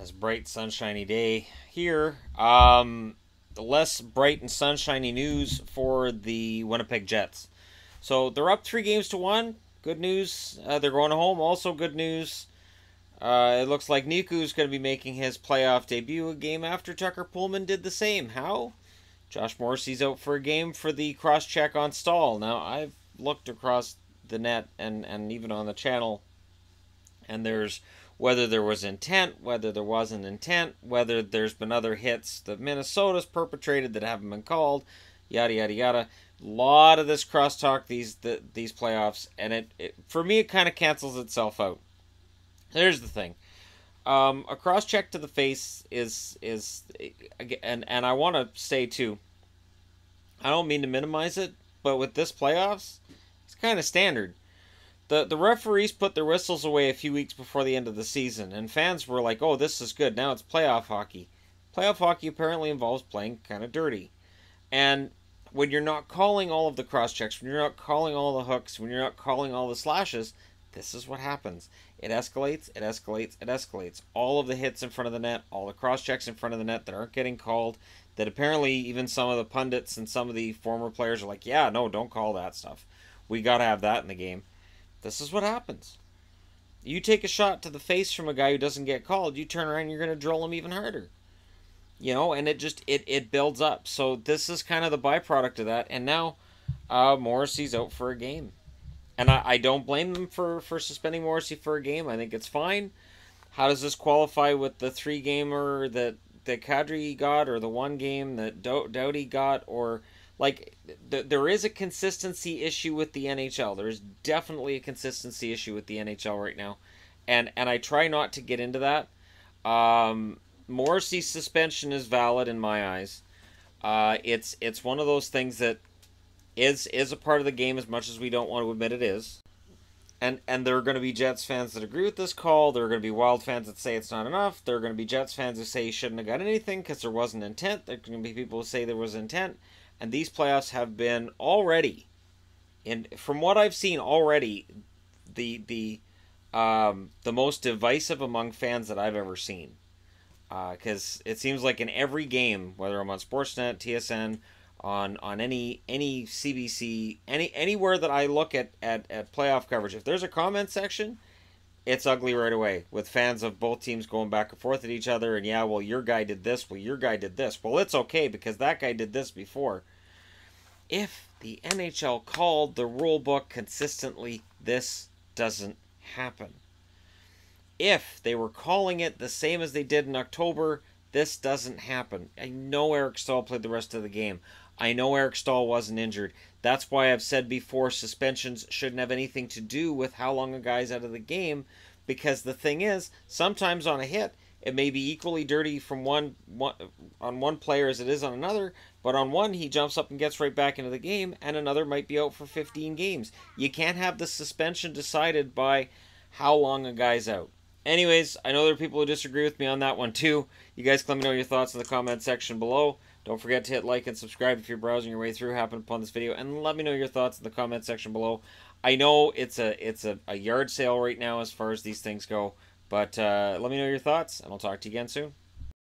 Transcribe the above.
It's a bright, sunshiny day here. Less bright and sunshiny news for the Winnipeg Jets. So they're up 3-1. Good news. They're going home. Also good news. It looks like Niku's going to be making his playoff debut a game after Tucker Pullman did the same. How? Josh Morrissey's out for a game for the cross-check on Stahl. Now, I've looked across the net and even on the channel, and there's whether there was intent, whether there wasn't intent, whether there's been other hits that Minnesota's perpetrated that haven't been called, yada, yada, yada. A lot of this crosstalk these playoffs, and it for me, it kind of cancels itself out. Here's the thing. A cross check to the face is and I want to say too, I don't mean to minimize it, but with this playoffs, it's kind of standard. The referees put their whistles away a few weeks before the end of the season, and fans were like, oh, this is good. Now it's playoff hockey. Playoff hockey apparently involves playing kind of dirty. And when you're not calling all of the cross checks, when you're not calling all the hooks, when you're not calling all the slashes, this is what happens. It escalates, it escalates, it escalates. All of the hits in front of the net, all the cross checks in front of the net that aren't getting called, that apparently even some of the pundits and some of the former players are like, yeah, no, don't call that stuff. We got to have that in the game. This is what happens. You take a shot to the face from a guy who doesn't get called, you turn around and you're going to drill him even harder. You know, and it builds up. So this is kind of the byproduct of that. And now Morrissey's out for a game. And I don't blame them for suspending Morrissey for a game. I think it's fine. How does this qualify with the 3-gamer that Kadri got, or the 1 game that Doughty got, or... Like, there is a consistency issue with the NHL. There is definitely a consistency issue with the NHL right now. And I try not to get into that. Morrissey's suspension is valid in my eyes. It's one of those things that is a part of the game as much as we don't want to admit it is. And there are going to be Jets fans that agree with this call. There are going to be Wild fans that say it's not enough. There are going to be Jets fans who say he shouldn't have got anything because there wasn't intent. There are going to be people who say there was intent. And these playoffs have been already, and from what I've seen already, the most divisive among fans that I've ever seen. Because it seems like in every game, whether I'm on Sportsnet, TSN, on any CBC, anywhere that I look at playoff coverage, if there's a comment section, it's ugly right away, with fans of both teams going back and forth at each other, and yeah, well, your guy did this, well, your guy did this. Well, it's okay, because that guy did this before. If the NHL called the rule book consistently, this doesn't happen. If they were calling it the same as they did in October, this doesn't happen. I know Eric Stahl played the rest of the game. I know Eric Stahl wasn't injured. That's why I've said before, suspensions shouldn't have anything to do with how long a guy's out of the game, because the thing is, sometimes on a hit, it may be equally dirty from on one player as it is on another, but on one he jumps up and gets right back into the game, and another might be out for 15 games. You can't have the suspension decided by how long a guy's out. Anyways, I know there are people who disagree with me on that one too. You guys can let me know your thoughts in the comment section below. Don't forget to hit like and subscribe if you're browsing your way through, happen upon this video, and let me know your thoughts in the comment section below. I know it's a yard sale right now as far as these things go, but let me know your thoughts, and I'll talk to you again soon.